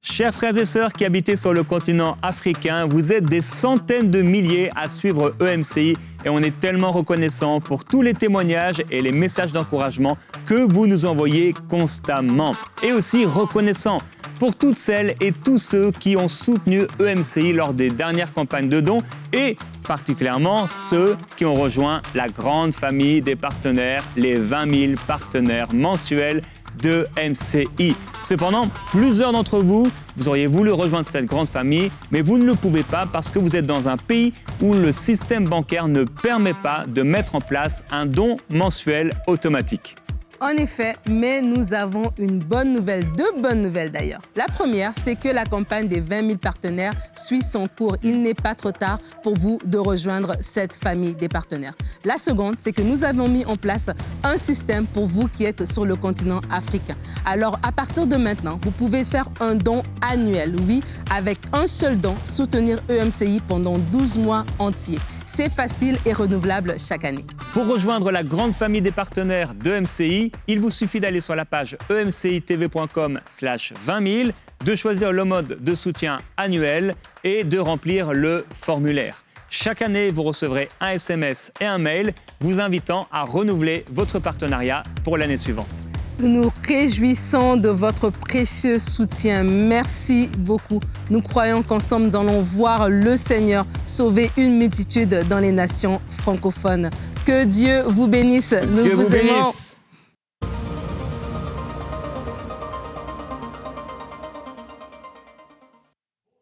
Chers frères et sœurs qui habitez sur le continent africain, vous êtes des centaines de milliers à suivre EMCI et on est tellement reconnaissant pour tous les témoignages et les messages d'encouragement que vous nous envoyez constamment. Et aussi reconnaissant pour toutes celles et tous ceux qui ont soutenu EMCI lors des dernières campagnes de dons et particulièrement ceux qui ont rejoint la grande famille des partenaires, les 20 000 partenaires mensuels de MCI. Cependant, plusieurs d'entre vous, vous auriez voulu rejoindre cette grande famille, mais vous ne le pouvez pas parce que vous êtes dans un pays où le système bancaire ne permet pas de mettre en place un don mensuel automatique. En effet, mais nous avons une bonne nouvelle, deux bonnes nouvelles d'ailleurs. La première, c'est que la campagne des 20 000 partenaires suit son cours. Il n'est pas trop tard pour vous de rejoindre cette famille des partenaires. La seconde, c'est que nous avons mis en place un système pour vous qui êtes sur le continent africain. Alors, à partir de maintenant, vous pouvez faire un don annuel. Oui, avec un seul don, soutenir EMCI pendant 12 mois entiers. C'est facile et renouvelable chaque année. Pour rejoindre la grande famille des partenaires de MCI, il vous suffit d'aller sur la page emcitv.com/20 000, de choisir le mode de soutien annuel et de remplir le formulaire. Chaque année, vous recevrez un SMS et un mail vous invitant à renouveler votre partenariat pour l'année suivante. Nous nous réjouissons de votre précieux soutien. Merci beaucoup. Nous croyons qu'ensemble, nous allons voir le Seigneur sauver une multitude dans les nations francophones. Que Dieu vous bénisse. Nous vous aimons.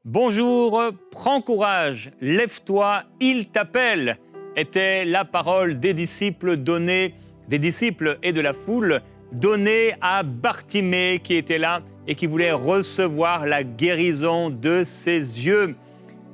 Bonjour, prends courage, lève-toi, il t'appelle, était la parole des disciples et de la foule donnée à Bartimée qui était là et qui voulait recevoir la guérison de ses yeux.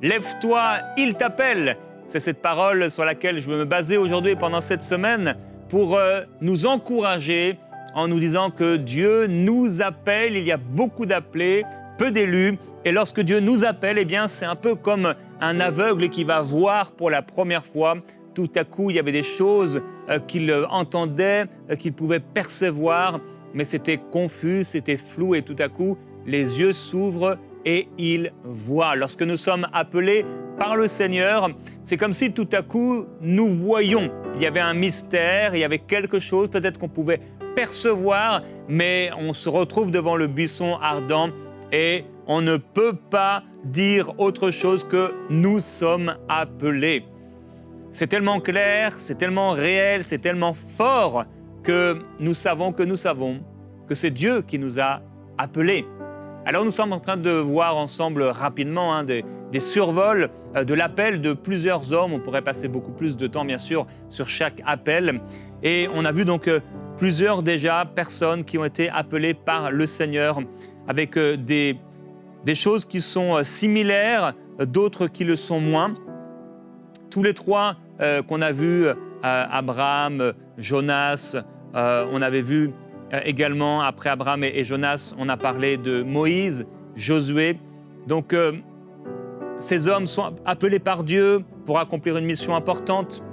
Lève-toi, il t'appelle. C'est cette parole sur laquelle je veux me baser aujourd'hui pendant cette semaine pour nous encourager en nous disant que Dieu nous appelle, il y a beaucoup d'appelés, peu d'élus. Et lorsque Dieu nous appelle, eh bien, c'est un peu comme un aveugle qui va voir pour la première fois. Tout à coup, il y avait des choses qu'il entendait, qu'il pouvait percevoir, mais c'était confus, c'était flou et tout à coup, les yeux s'ouvrent et il voit. Lorsque nous sommes appelés par le Seigneur, c'est comme si tout à coup, nous voyions. Il y avait un mystère, il y avait quelque chose peut-être qu'on pouvait percevoir, mais on se retrouve devant le buisson ardent et on ne peut pas dire autre chose que nous sommes appelés. C'est tellement clair, c'est tellement réel, c'est tellement fort que nous savons que c'est Dieu qui nous a appelés. Alors nous sommes en train de voir ensemble rapidement des survols de l'appel de plusieurs hommes. On pourrait passer beaucoup plus de temps bien sûr sur chaque appel. Et on a vu donc plusieurs déjà personnes qui ont été appelées par le Seigneur avec des choses qui sont similaires, d'autres qui le sont moins. Tous les trois qu'on a vus, Abraham, Jonas, on avait vu également, après Abraham et Jonas, on a parlé de Moïse, Josué. Donc, ces hommes sont appelés par Dieu pour accomplir une mission importante.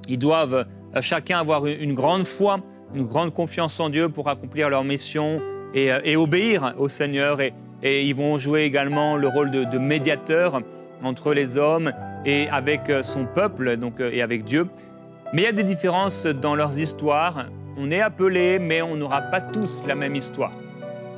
Ils doivent chacun avoir une grande foi, une grande confiance en Dieu pour accomplir leur mission et obéir au Seigneur. Et ils vont jouer également le rôle de médiateur entre les hommes et avec son peuple, donc, et avec Dieu. Mais il y a des différences dans leurs histoires. On est appelés, mais on n'aura pas tous la même histoire.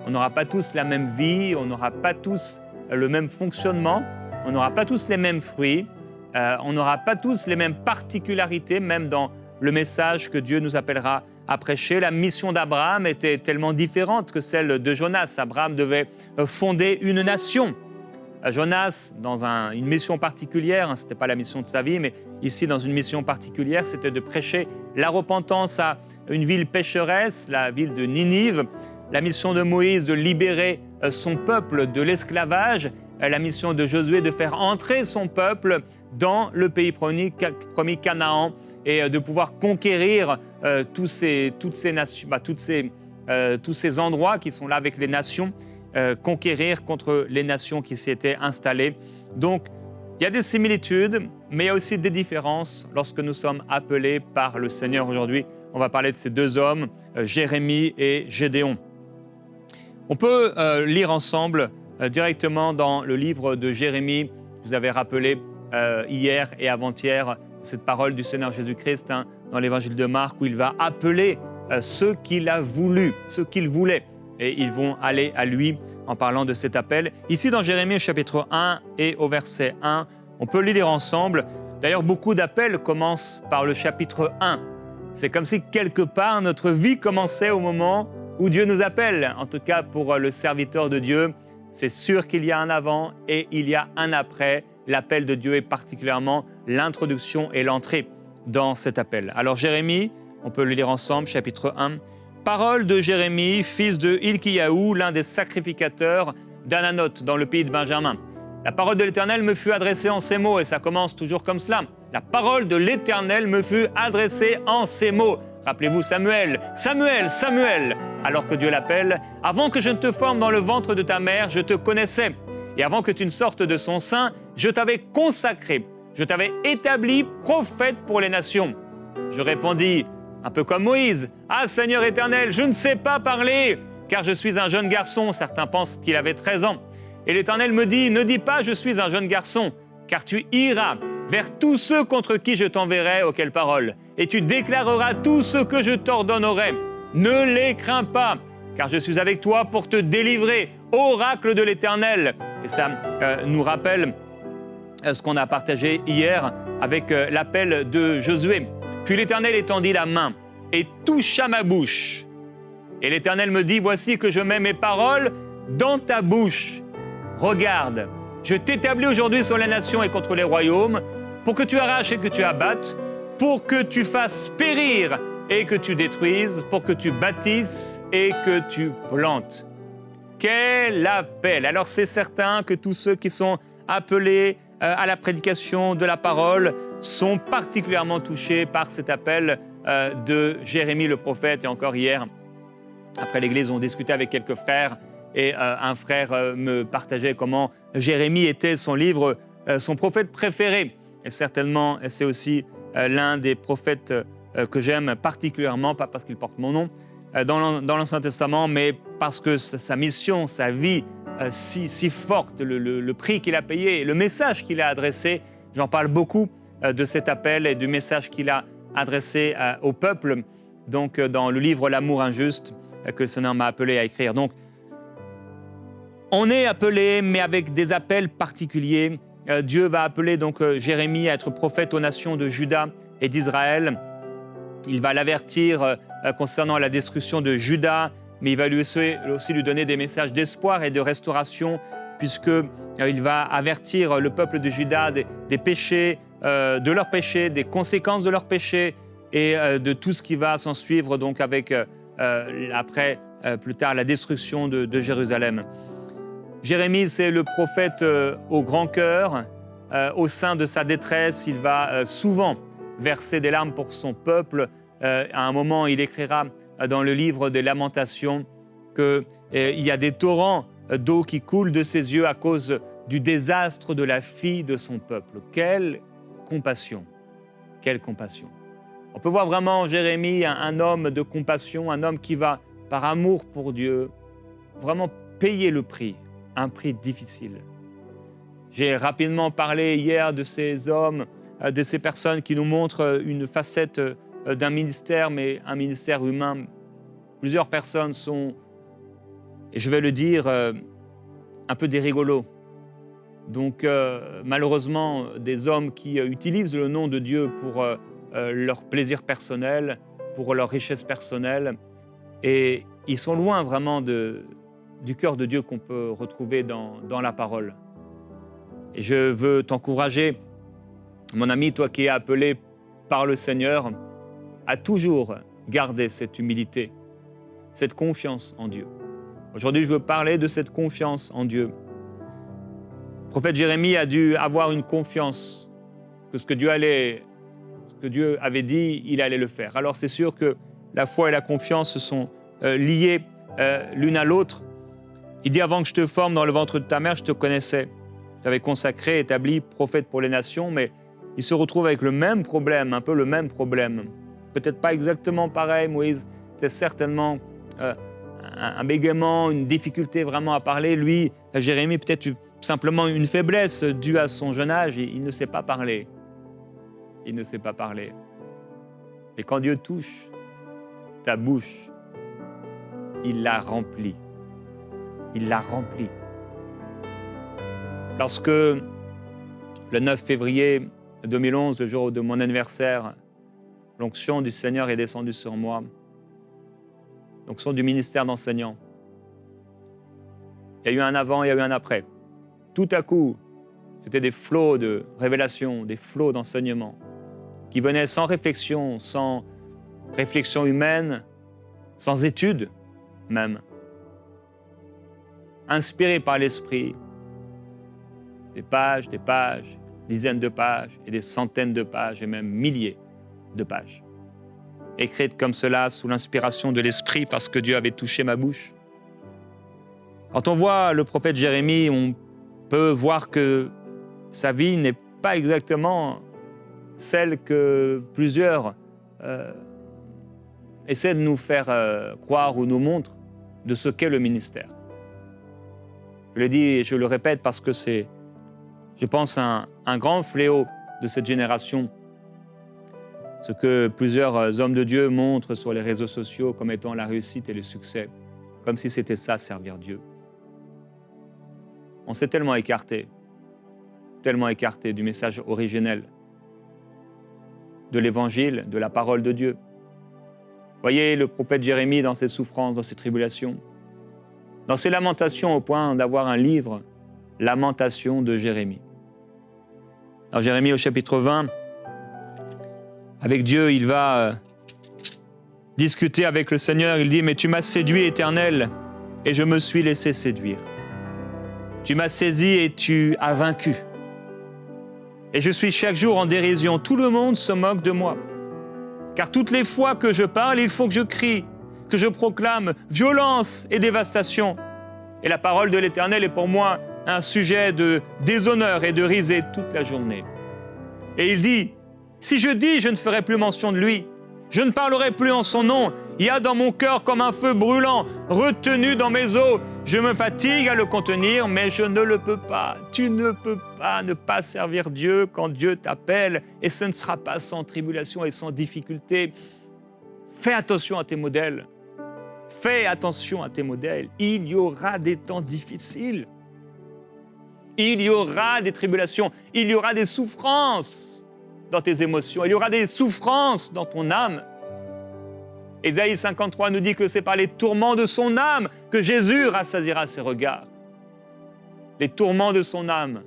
On n'aura pas tous la même vie, on n'aura pas tous le même fonctionnement, on n'aura pas tous les mêmes fruits, on n'aura pas tous les mêmes particularités, même dans le message que Dieu nous appellera à prêcher. La mission d'Abraham était tellement différente que celle de Jonas. Abraham devait fonder une nation. Jonas, dans une mission particulière, ce n'était pas la mission de sa vie, mais ici, dans une mission particulière, c'était de prêcher la repentance à une ville pécheresse, la ville de Ninive. La mission de Moïse, de libérer son peuple de l'esclavage. La mission de Josué, de faire entrer son peuple dans le pays promis Canaan et de pouvoir conquérir tous ces endroits qui sont là avec les nations, conquérir contre les nations qui s'y étaient installées. Donc, il y a des similitudes, mais il y a aussi des différences lorsque nous sommes appelés par le Seigneur. Aujourd'hui, on va parler de ces deux hommes, Jérémie et Gédéon. On peut lire ensemble directement dans le livre de Jérémie. Je vous avais rappelé hier et avant-hier cette parole du Seigneur Jésus-Christ dans l'évangile de Marc où il va appeler ceux qu'il a voulu, ceux qu'il voulait. Et ils vont aller à lui en parlant de cet appel. Ici dans Jérémie chapitre 1 et au verset 1, on peut le lire ensemble. D'ailleurs, beaucoup d'appels commencent par le chapitre 1. C'est comme si quelque part notre vie commençait au moment où Dieu nous appelle. En tout cas pour le serviteur de Dieu, c'est sûr qu'il y a un avant et il y a un après. L'appel de Dieu est particulièrement l'introduction et l'entrée dans cet appel. Alors Jérémie, on peut le lire ensemble, chapitre 1. Parole de Jérémie, fils de Hilkiyahu, l'un des sacrificateurs d'Ananoth dans le pays de Benjamin. La parole de l'Éternel me fut adressée en ces mots, et ça commence toujours comme cela. La parole de l'Éternel me fut adressée en ces mots. Rappelez-vous Samuel, Samuel, Samuel, alors que Dieu l'appelle. Avant que je ne te forme dans le ventre de ta mère, je te connaissais. Et avant que tu ne sortes de son sein, je t'avais consacré. Je t'avais établi prophète pour les nations. Je répondis, un peu comme Moïse, « Ah Seigneur éternel, je ne sais pas parler, car je suis un jeune garçon. » Certains pensent qu'il avait 13 ans. Et l'Éternel me dit, « Ne dis pas, je suis un jeune garçon, car tu iras vers tous ceux contre qui je t'enverrai, auxquelles paroles, et tu déclareras tout ce que je t'ordonnerai. Ne les crains pas, car je suis avec toi pour te délivrer, oracle de l'Éternel. » Et ça nous rappelle ce qu'on a partagé hier avec l'appel de Josué. Puis l'Éternel étendit la main et toucha ma bouche. Et l'Éternel me dit, « Voici que je mets mes paroles dans ta bouche. Regarde, je t'établis aujourd'hui sur les nations et contre les royaumes, pour que tu arraches et que tu abattes, pour que tu fasses périr et que tu détruises, pour que tu bâtisses et que tu plantes. » Quel appel! Alors c'est certain que tous ceux qui sont appelés à la prédication de la parole sont particulièrement touchés par cet appel de Jérémie le prophète. Et encore hier, après l'église, on discutait avec quelques frères et un frère me partageait comment Jérémie était son livre, son prophète préféré. Et certainement, c'est aussi l'un des prophètes que j'aime particulièrement, pas parce qu'il porte mon nom, dans l'Ancien Testament, mais parce que sa mission, sa vie, si forte, le prix qu'il a payé, le message qu'il a adressé. J'en parle beaucoup de cet appel et du message qu'il a adressé au peuple, donc dans le livre « L'amour injuste » que le Seigneur m'a appelé à écrire. Donc, on est appelé, mais avec des appels particuliers. Dieu va appeler donc Jérémie à être prophète aux nations de Juda et d'Israël. Il va l'avertir concernant la destruction de Juda, mais il va lui aussi lui donner des messages d'espoir et de restauration, puisqu'il va avertir le peuple de Juda des péchés, de leurs péchés, des conséquences de leurs péchés et de tout ce qui va s'en suivre donc avec, après, plus tard, la destruction de Jérusalem. Jérémie, c'est le prophète au grand cœur. Au sein de sa détresse, il va souvent verser des larmes pour son peuple. À un moment, il écrira dans le livre des Lamentations qu'il y a des torrents d'eau qui coulent de ses yeux à cause du désastre de la fille de son peuple. Quelle compassion! Quelle compassion! On peut voir vraiment en Jérémie un homme de compassion, un homme qui va, par amour pour Dieu, vraiment payer le prix, un prix difficile. J'ai rapidement parlé hier de ces hommes, de ces personnes qui nous montrent une facette d'un ministère, mais un ministère humain. Plusieurs personnes sont, et je vais le dire, un peu des rigolos. Donc, malheureusement, des hommes qui utilisent le nom de Dieu pour leur plaisir personnel, pour leur richesse personnelle. Et ils sont loin vraiment du cœur de Dieu qu'on peut retrouver dans la parole. Et je veux t'encourager, mon ami, toi qui es appelé par le Seigneur, à toujours garder cette humilité, cette confiance en Dieu. Aujourd'hui, je veux parler de cette confiance en Dieu. Le prophète Jérémie a dû avoir une confiance que ce que Dieu avait dit, il allait le faire. Alors c'est sûr que la foi et la confiance sont liées l'une à l'autre. Il dit, avant que je te forme dans le ventre de ta mère, je te connaissais. Je t'avais consacré, établi prophète pour les nations, mais il se retrouve avec le même problème, un peu le même problème. Peut-être pas exactement pareil, Moïse, c'était certainement un bégaiement, une difficulté vraiment à parler. Lui, Jérémie, peut-être simplement une faiblesse due à son jeune âge. Il ne sait pas parler. Il ne sait pas parler. Et quand Dieu touche ta bouche, il la remplit. Il la remplit. Lorsque, le 9 février 2011, le jour de mon anniversaire, l'onction du Seigneur est descendue sur moi, l'onction du ministère d'enseignant. Il y a eu un avant, il y a eu un après. Tout à coup, c'était des flots de révélations, des flots d'enseignement qui venaient sans réflexion humaine, sans étude même, inspirés par l'Esprit. Des pages, dizaines de pages, et des centaines de pages, et même milliers de pages. Écrites comme cela, sous l'inspiration de l'Esprit, parce que Dieu avait touché ma bouche. Quand on voit le prophète Jérémie, on peut voir que sa vie n'est pas exactement celle que plusieurs essaient de nous faire croire ou nous montrent de ce qu'est le ministère. Je le dis et je le répète parce que c'est, je pense, un grand fléau de cette génération. Ce que plusieurs hommes de Dieu montrent sur les réseaux sociaux comme étant la réussite et le succès, comme si c'était ça, servir Dieu. On s'est tellement écarté du message originel, de l'Évangile, de la parole de Dieu. Voyez le prophète Jérémie dans ses souffrances, dans ses tribulations, dans ses lamentations au point d'avoir un livre, Lamentations de Jérémie. Dans Jérémie au chapitre 20, avec Dieu, il va discuter avec le Seigneur. Il dit « Mais tu m'as séduit, Éternel, et je me suis laissé séduire. Tu m'as saisi et tu as vaincu. Et je suis chaque jour en dérision. Tout le monde se moque de moi. Car toutes les fois que je parle, il faut que je crie, que je proclame violence et dévastation. Et la parole de l'Éternel est pour moi un sujet de déshonneur et de risée toute la journée. » Et il dit « Si je dis, je ne ferai plus mention de lui. Je ne parlerai plus en son nom. Il y a dans mon cœur comme un feu brûlant, retenu dans mes os. Je me fatigue à le contenir, mais je ne le peux pas. Tu ne peux pas ne pas servir Dieu quand Dieu t'appelle, et ce ne sera pas sans tribulation et sans difficulté. Fais attention à tes modèles. Fais attention à tes modèles. Il y aura des temps difficiles. Il y aura des tribulations. Il y aura des souffrances dans tes émotions. Il y aura des souffrances dans ton âme. Ésaïe 53 nous dit que c'est par les tourments de son âme que Jésus rassasiera ses regards. Les tourments de son âme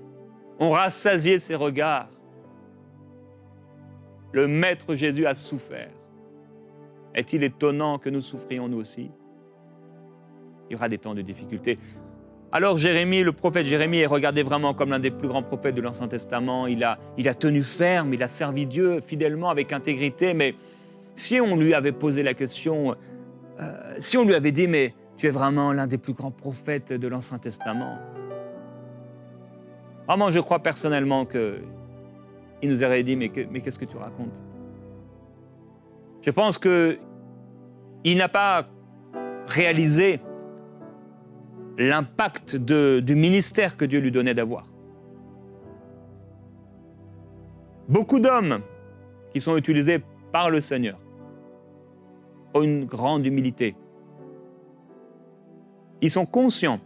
ont rassasié ses regards. Le Maître Jésus a souffert. Est-il étonnant que nous souffrions nous aussi? Il y aura des temps de difficulté. Alors Jérémie, le prophète Jérémie est regardé vraiment comme l'un des plus grands prophètes de l'Ancien Testament. Il a tenu ferme, il a servi Dieu fidèlement, avec intégrité. Mais si on lui avait posé la question, si on lui avait dit « Mais tu es vraiment l'un des plus grands prophètes de l'Ancien Testament », vraiment, je crois personnellement qu'il nous aurait dit « Mais qu'est-ce que tu racontes ?» Je pense qu'il n'a pas réalisé l'impact du ministère que Dieu lui donnait d'avoir. Beaucoup d'hommes qui sont utilisés par le Seigneur ont une grande humilité. Ils sont conscients,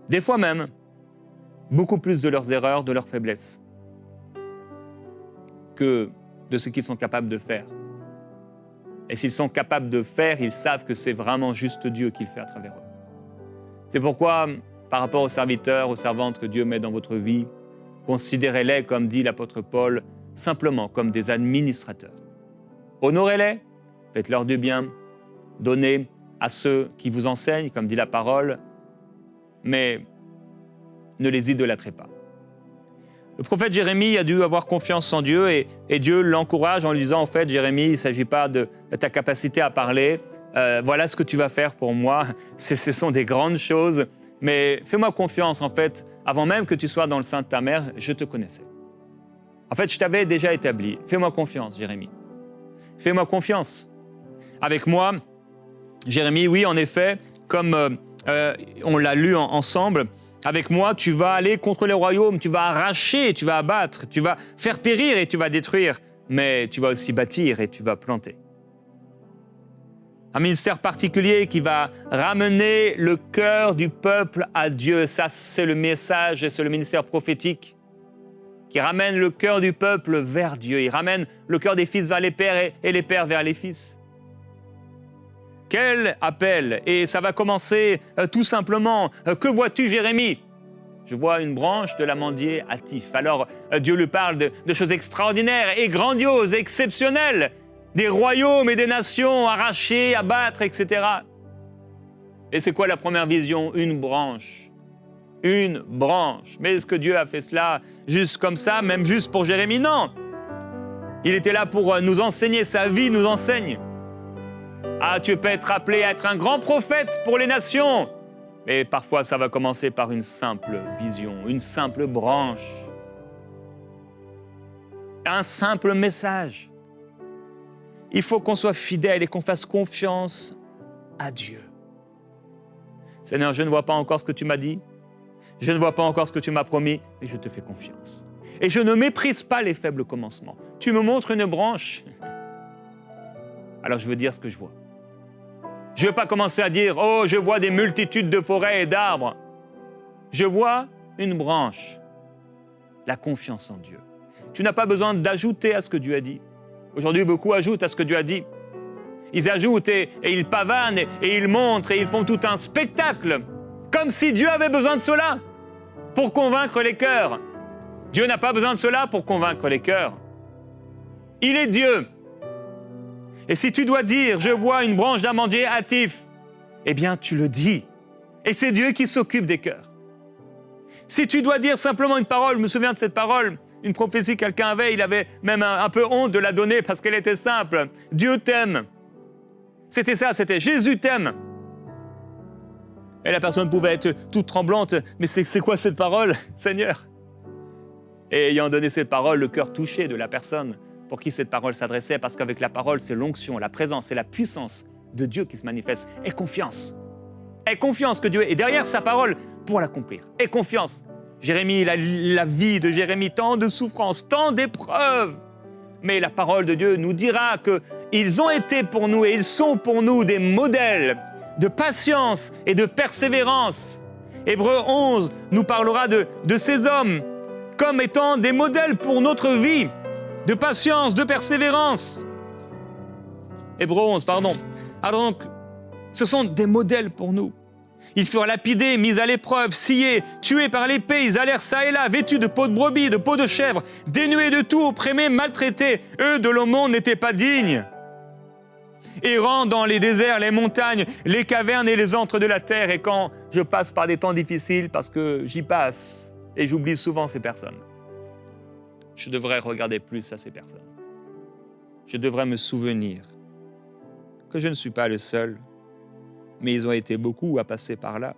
des fois même, beaucoup plus de leurs erreurs, de leurs faiblesses, que de ce qu'ils sont capables de faire. Et s'ils sont capables de faire, ils savent que c'est vraiment juste Dieu qui le fait à travers eux. C'est pourquoi, par rapport aux serviteurs, aux servantes que Dieu met dans votre vie, considérez-les, comme dit l'apôtre Paul, simplement comme des administrateurs. Honorez-les, faites-leur du bien, donnez à ceux qui vous enseignent, comme dit la parole, mais ne les idolâtrez pas. Le prophète Jérémie a dû avoir confiance en Dieu et Dieu l'encourage en lui disant, en fait, Jérémie, il ne s'agit pas de ta capacité à parler, voilà ce que tu vas faire pour moi, ce sont des grandes choses, mais fais-moi confiance, en fait, avant même que tu sois dans le sein de ta mère, je te connaissais. En fait, je t'avais déjà établi. Fais-moi confiance, Jérémie. Fais-moi confiance. Avec moi, Jérémie, oui, en effet, comme on l'a lu ensemble, avec moi, tu vas aller contre les royaumes, tu vas arracher, tu vas abattre, tu vas faire périr et tu vas détruire, mais tu vas aussi bâtir et tu vas planter. Un ministère particulier qui va ramener le cœur du peuple à Dieu. Ça, c'est le message et c'est le ministère prophétique qui ramène le cœur du peuple vers Dieu. Il ramène le cœur des fils vers les pères et les pères vers les fils. Quel appel! Et ça va commencer tout simplement. Que vois-tu, Jérémie? Je vois une branche de l'amandier hâtif. Alors, Dieu lui parle de choses extraordinaires et grandioses, exceptionnelles. Des royaumes et des nations arrachés, à battre, etc. Et c'est quoi la première vision? Une branche. Une branche. Mais est-ce que Dieu a fait cela juste comme ça, même juste pour Jérémie? Non. Il était là pour nous enseigner, sa vie nous enseigne. Ah, tu peux être appelé à être un grand prophète pour les nations. Mais parfois, ça va commencer par une simple vision, une simple branche. Un simple message. Il faut qu'on soit fidèle et qu'on fasse confiance à Dieu. Seigneur, je ne vois pas encore ce que tu m'as dit, je ne vois pas encore ce que tu m'as promis, mais je te fais confiance. Et je ne méprise pas les faibles commencements. Tu me montres une branche, alors je veux dire ce que je vois. Je ne veux pas commencer à dire « Oh, je vois des multitudes de forêts et d'arbres ». Je vois une branche, la confiance en Dieu. Tu n'as pas besoin d'ajouter à ce que Dieu a dit. Aujourd'hui, beaucoup ajoutent à ce que Dieu a dit. Ils ajoutent et ils pavanent et ils montrent et ils font tout un spectacle, comme si Dieu avait besoin de cela pour convaincre les cœurs. Dieu n'a pas besoin de cela pour convaincre les cœurs. Il est Dieu. Et si tu dois dire « Je vois une branche d'amandier hâtif », eh bien, tu le dis. Et c'est Dieu qui s'occupe des cœurs. Si tu dois dire simplement une parole, je me souviens de cette parole, une prophétie que quelqu'un avait, il avait même un peu honte de la donner parce qu'elle était simple. Dieu t'aime. C'était ça, c'était Jésus t'aime. Et la personne pouvait être toute tremblante. Mais c'est quoi cette parole, Seigneur? Et ayant donné cette parole, le cœur touché de la personne pour qui cette parole s'adressait, parce qu'avec la parole, c'est l'onction, la présence et la puissance de Dieu qui se manifeste. Aie confiance. Aie confiance que Dieu est derrière sa parole pour l'accomplir. Aie confiance. Jérémie, la vie de Jérémie, tant de souffrances, tant d'épreuves. Mais la parole de Dieu nous dira qu'ils ont été pour nous et ils sont pour nous des modèles de patience et de persévérance. Hébreux 11 nous parlera de ces hommes comme étant des modèles pour notre vie, de patience, de persévérance. Hébreux 11, pardon. Alors donc, ce sont des modèles pour nous. Ils furent lapidés, mis à l'épreuve, sciés, tués par l'épée, ils allèrent ça et là, vêtus de peau de brebis, de peau de chèvre, dénués de tout, opprimés, maltraités. Eux, de l'aumône, n'étaient pas dignes. Errant dans les déserts, les montagnes, les cavernes et les antres de la terre. Et quand je passe par des temps difficiles, parce que j'y passe, et j'oublie souvent ces personnes, je devrais regarder plus à ces personnes. Je devrais me souvenir que je ne suis pas le seul, mais ils ont été beaucoup à passer par là.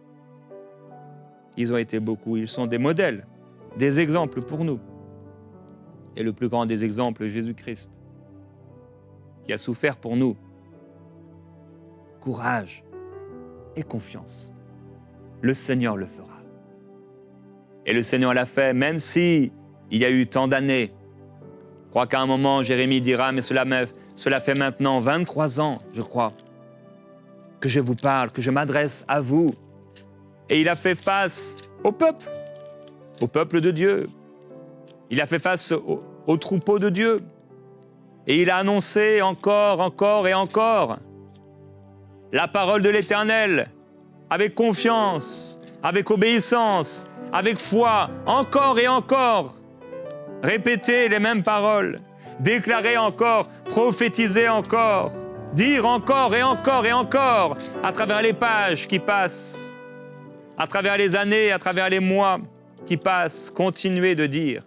Ils ont été beaucoup, ils sont des modèles, des exemples pour nous. Et le plus grand des exemples, Jésus-Christ, qui a souffert pour nous. Courage et confiance. Le Seigneur le fera. Et le Seigneur l'a fait, même si il y a eu tant d'années. Je crois qu'à un moment, Jérémie dira, mais cela fait maintenant 23 ans, je crois, que je vous parle, que je m'adresse à vous. Et il a fait face au peuple de Dieu. Il a fait face au troupeau de Dieu. Et il a annoncé encore et encore la parole de l'Éternel, avec confiance, avec obéissance, avec foi, encore et encore. Répéter les mêmes paroles, déclarer encore, prophétiser encore, dire encore et encore et encore, à travers les pages qui passent, à travers les années, à travers les mois qui passent, continuer de dire,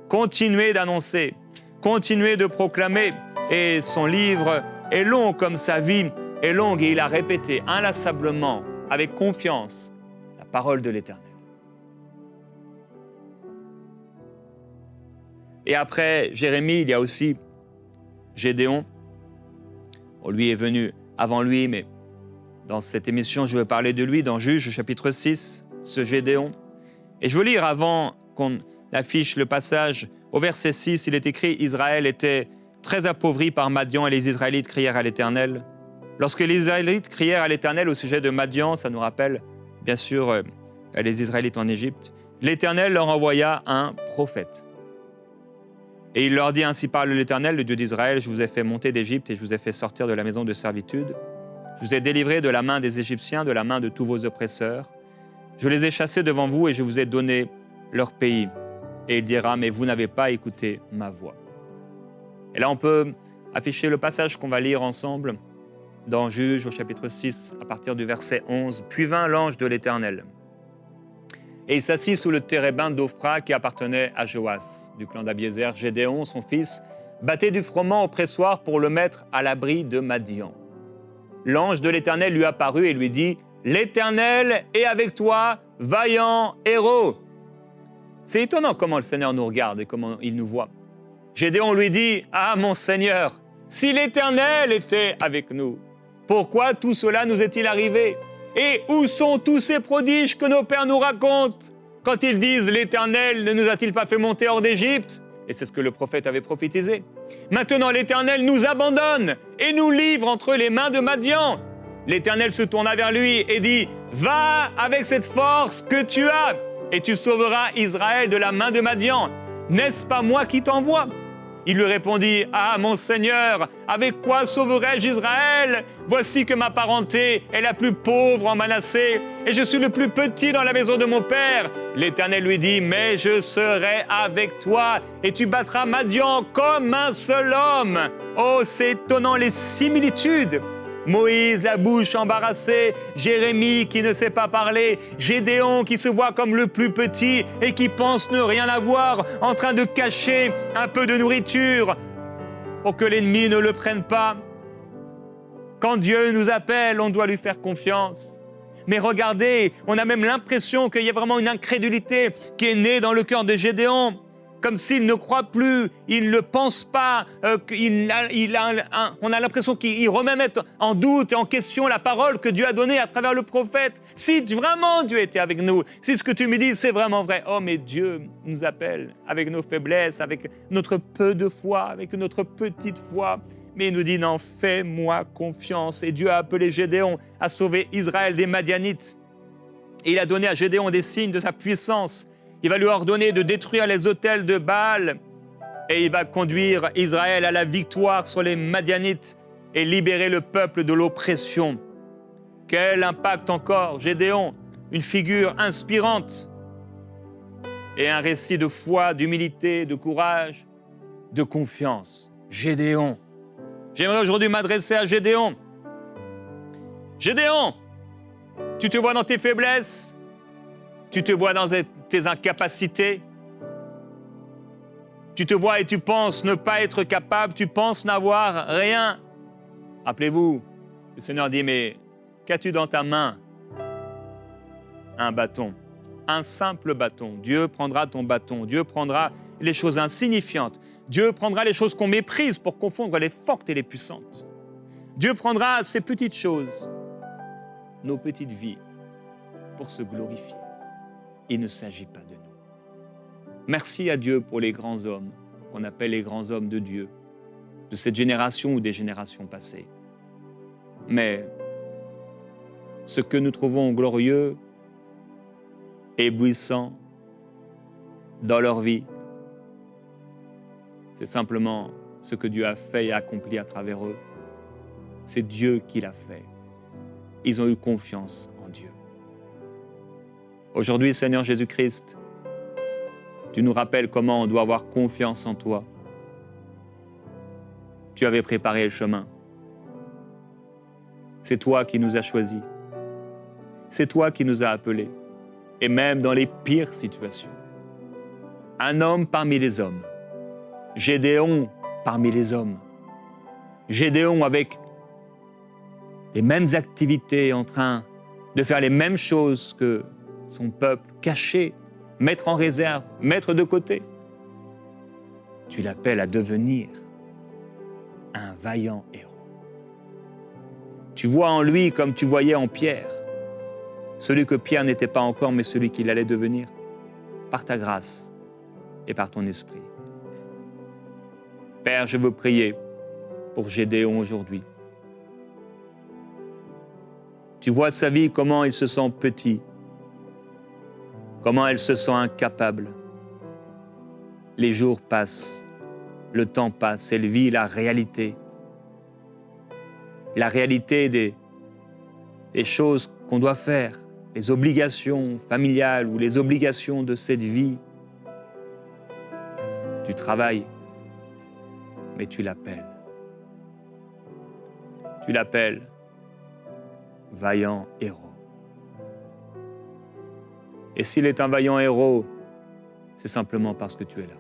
continuer d'annoncer, continuer de proclamer. Et son livre est long comme sa vie est longue, et il a répété inlassablement, avec confiance, la parole de l'Éternel. Et après Jérémie, il y a aussi Gédéon. Bon, lui est venu avant lui, mais Dans cette émission, je vais parler de lui dans Juges, chapitre 6, ce Gédéon. Et je veux lire avant qu'on affiche le passage. Au verset 6, il est écrit « Israël était très appauvri par Madian et les Israélites crièrent à l'Éternel. » Lorsque les Israélites crièrent à l'Éternel au sujet de Madian, ça nous rappelle bien sûr les Israélites en Égypte, l'Éternel leur envoya un prophète. Et il leur dit « Ainsi parle l'Éternel, le Dieu d'Israël, je vous ai fait monter d'Égypte et je vous ai fait sortir de la maison de servitude. Je vous ai délivré de la main des Égyptiens, de la main de tous vos oppresseurs. Je les ai chassés devant vous et je vous ai donné leur pays. » Et il dira « Mais vous n'avez pas écouté ma voix. » Et là, on peut afficher le passage qu'on va lire ensemble dans Juges au chapitre 6, à partir du verset 11. « Puis vint l'ange de l'Éternel. Et il s'assit sous le térébinthe d'Ophra qui appartenait à Joas, du clan d'Abiézer. Gédéon, son fils, battait du froment au pressoir pour le mettre à l'abri de Madian. L'ange de l'Éternel lui apparut et lui dit « L'Éternel est avec toi, vaillant héros !» C'est étonnant comment le Seigneur nous regarde et comment il nous voit. Gédéon lui dit « Ah, mon Seigneur, si l'Éternel était avec nous, pourquoi tout cela nous est-il arrivé ? Et où sont tous ces prodiges que nos pères nous racontent quand ils disent « L'Éternel ne nous a-t-il pas fait monter hors d'Égypte ?» Et c'est ce que le prophète avait prophétisé. Maintenant, l'Éternel nous abandonne et nous livre entre les mains de Madian. L'Éternel se tourna vers lui et dit « Va avec cette force que tu as et tu sauveras Israël de la main de Madian. N'est-ce pas moi qui t'envoie ?» Il lui répondit « Ah, mon Seigneur, avec quoi sauverai-je Israël ? Voici que ma parenté est la plus pauvre en Manassé, et je suis le plus petit dans la maison de mon père. » L'Éternel lui dit « Mais je serai avec toi, et tu battras Madian comme un seul homme. » Oh, c'est étonnant les similitudes. Moïse, la bouche embarrassée, Jérémie qui ne sait pas parler, Gédéon qui se voit comme le plus petit et qui pense ne rien avoir, en train de cacher un peu de nourriture pour que l'ennemi ne le prenne pas. Quand Dieu nous appelle, on doit lui faire confiance. Mais regardez, on a même l'impression qu'il y a vraiment une incrédulité qui est née dans le cœur de Gédéon. Comme s'il ne croit plus, il ne pense pas, on a l'impression qu'il remet en doute et en question la parole que Dieu a donnée à travers le prophète. Si vraiment Dieu était avec nous, si ce que tu me dis c'est vraiment vrai, oh mais Dieu nous appelle avec nos faiblesses, avec notre peu de foi, avec notre petite foi. Mais il nous dit non, fais-moi confiance. Et Dieu a appelé Gédéon à sauver Israël des Madianites. Et il a donné à Gédéon des signes de sa puissance. Il va lui ordonner de détruire les autels de Baal et il va conduire Israël à la victoire sur les Madianites et libérer le peuple de l'oppression. Quel impact encore, Gédéon, une figure inspirante et un récit de foi, d'humilité, de courage, de confiance. Gédéon. J'aimerais aujourd'hui m'adresser à Gédéon. Gédéon, tu te vois dans tes faiblesses, tu te vois dans tes incapacités, tu te vois et tu penses ne pas être capable, tu penses n'avoir rien. Rappelez-vous, le Seigneur dit, mais qu'as-tu dans ta main ? Un bâton, un simple bâton. Dieu prendra ton bâton, Dieu prendra les choses insignifiantes, Dieu prendra les choses qu'on méprise pour confondre les fortes et les puissantes. Dieu prendra ces petites choses, nos petites vies, pour se glorifier. Il ne s'agit pas de nous. Merci à Dieu pour les grands hommes, qu'on appelle les grands hommes de Dieu, de cette génération ou des générations passées. Mais ce que nous trouvons glorieux, éblouissant dans leur vie, c'est simplement ce que Dieu a fait et accompli à travers eux. C'est Dieu qui l'a fait. Ils ont eu confiance en Dieu. Aujourd'hui, Seigneur Jésus-Christ, tu nous rappelles comment on doit avoir confiance en toi. Tu avais préparé le chemin. C'est toi qui nous as choisis. C'est toi qui nous as appelés. Et même dans les pires situations. Un homme parmi les hommes. Gédéon parmi les hommes. Gédéon avec les mêmes activités en train de faire les mêmes choses que son peuple, caché, mettre en réserve, mettre de côté. Tu l'appelles à devenir un vaillant héros. Tu vois en lui comme tu voyais en Pierre, celui que Pierre n'était pas encore, mais celui qu'il allait devenir, par ta grâce et par ton esprit. Père, je veux prier pour Gédéon aujourd'hui. Tu vois sa vie, comment il se sent petit, comment elle se sent incapable. Les jours passent, le temps passe, elle vit la réalité des choses qu'on doit faire, les obligations familiales ou les obligations de cette vie. Tu travailles, mais tu l'appelles. Tu l'appelles vaillant héros. Et s'il est un vaillant héros, c'est simplement parce que tu es là.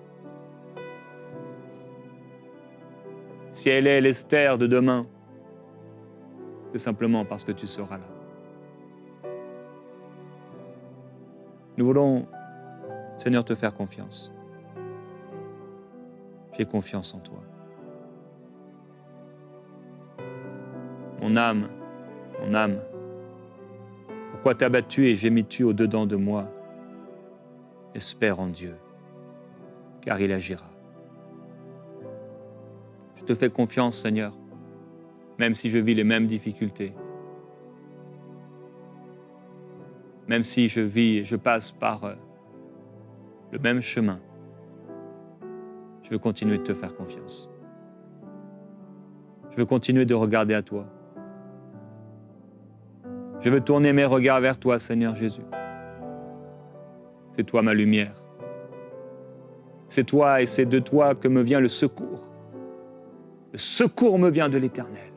Si elle est l'Esther de demain, c'est simplement parce que tu seras là. Nous voulons, Seigneur, te faire confiance. J'ai confiance en toi. Mon âme, pourquoi t'as battu et gémis-tu au-dedans de moi? Espère en Dieu, car il agira. Je te fais confiance, Seigneur, même si je vis les mêmes difficultés, même si je passe par le même chemin. Je veux continuer de te faire confiance. Je veux continuer de regarder à toi. Je veux tourner mes regards vers toi, Seigneur Jésus. C'est toi ma lumière. C'est toi et c'est de toi que me vient le secours. Le secours me vient de l'Éternel,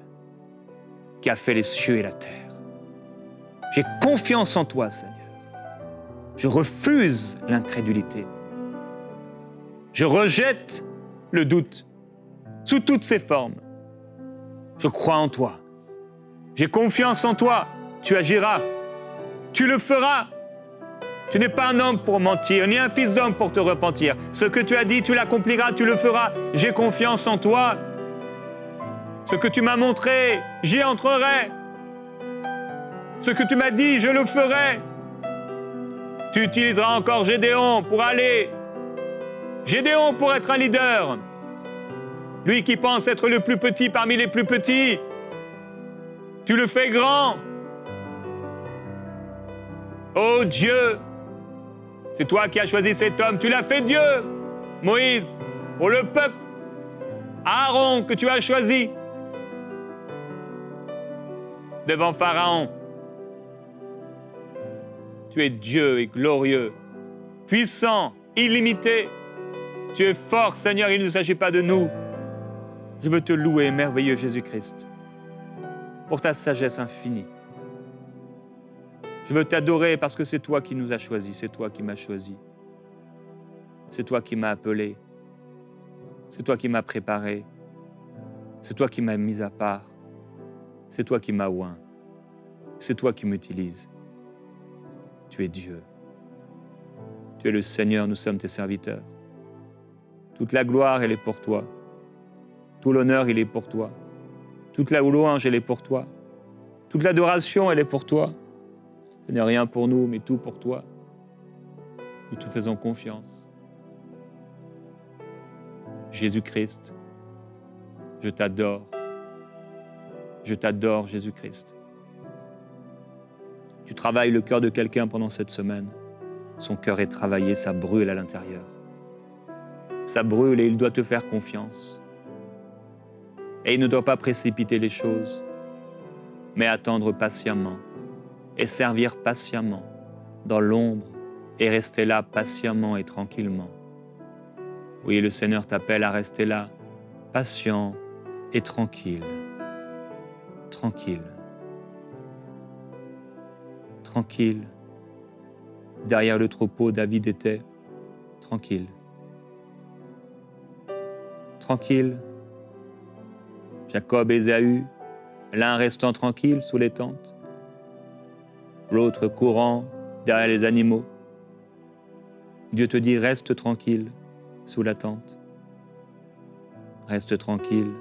qui a fait les cieux et la terre. J'ai confiance en toi, Seigneur. Je refuse l'incrédulité. Je rejette le doute sous toutes ses formes. Je crois en toi. J'ai confiance en toi. Tu agiras. Tu le feras. Tu n'es pas un homme pour mentir, ni un fils d'homme pour te repentir. Ce que tu as dit, tu l'accompliras, tu le feras. J'ai confiance en toi. Ce que tu m'as montré, j'y entrerai. Ce que tu m'as dit, je le ferai. Tu utiliseras encore Gédéon pour aller. Gédéon pour être un leader. Lui qui pense être le plus petit parmi les plus petits. Tu le fais grand. Oh Dieu, c'est toi qui as choisi cet homme, tu l'as fait Dieu. Moïse, pour le peuple. Aaron que tu as choisi. Devant Pharaon. Tu es Dieu et glorieux, puissant, illimité. Tu es fort, Seigneur, il ne s'agit pas de nous. Je veux te louer, merveilleux Jésus-Christ, pour ta sagesse infinie. Je veux t'adorer parce que c'est toi qui nous as choisis, c'est toi qui m'as choisi. C'est toi qui m'as appelé. C'est toi qui m'as préparé. C'est toi qui m'as mis à part. C'est toi qui m'as oint. C'est toi qui m'utilises. Tu es Dieu. Tu es le Seigneur, nous sommes tes serviteurs. Toute la gloire, elle est pour toi. Tout l'honneur, il est pour toi. Toute la louange, elle est pour toi. Toute l'adoration, elle est pour toi. Ce n'est rien pour nous, mais tout pour toi. Nous te faisons confiance. Jésus-Christ, je t'adore. Je t'adore, Jésus-Christ. Tu travailles le cœur de quelqu'un pendant cette semaine. Son cœur est travaillé, ça brûle à l'intérieur. Ça brûle et il doit te faire confiance. Et il ne doit pas précipiter les choses, mais attendre patiemment et servir patiemment dans l'ombre et rester là patiemment et tranquillement. Oui, le Seigneur t'appelle à rester là, patient et tranquille. Tranquille. Tranquille. Derrière le troupeau, David était tranquille. Tranquille. Jacob et Ésaü, l'un restant tranquille sous les tentes, l'autre courant derrière les animaux. Dieu te dit, reste tranquille sous la tente. Reste tranquille.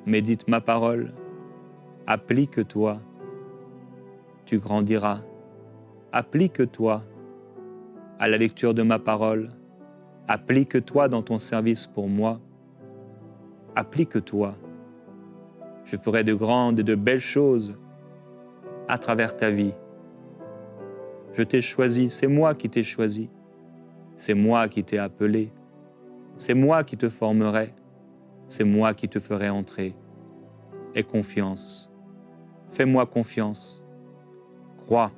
Médite ma parole. Applique-toi, tu grandiras. Applique-toi à la lecture de ma parole. Applique-toi dans ton service pour moi. Applique-toi. Je ferai de grandes et de belles choses à travers ta vie. Je t'ai choisi, c'est moi qui t'ai choisi. C'est moi qui t'ai appelé. C'est moi qui te formerai. C'est moi qui te ferai entrer. Aie confiance. Fais-moi confiance. Crois.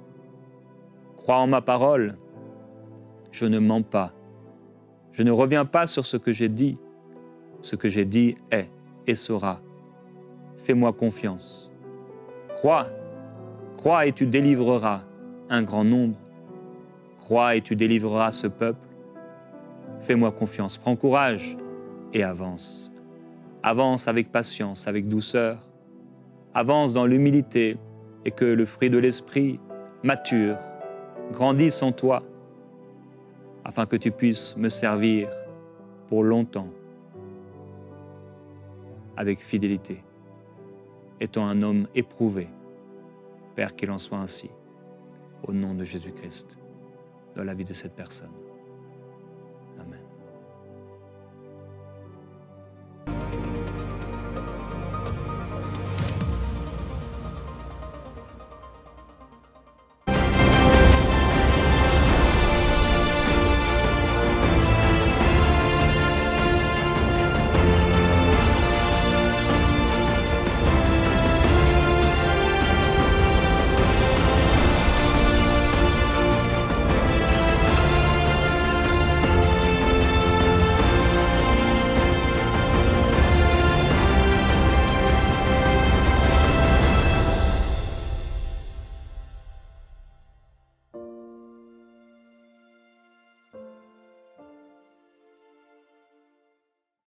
Crois en ma parole. Je ne mens pas. Je ne reviens pas sur ce que j'ai dit. Ce que j'ai dit est et sera. Fais-moi confiance. Crois. Crois et tu délivreras un grand nombre. Crois et tu délivreras ce peuple. Fais-moi confiance. Prends courage et avance. Avance avec patience, avec douceur. Avance dans l'humilité et que le fruit de l'esprit mature, grandisse en toi, afin que tu puisses me servir pour longtemps, avec fidélité, étant un homme éprouvé. Père, qu'il en soit ainsi, au nom de Jésus-Christ, dans la vie de cette personne. Amen.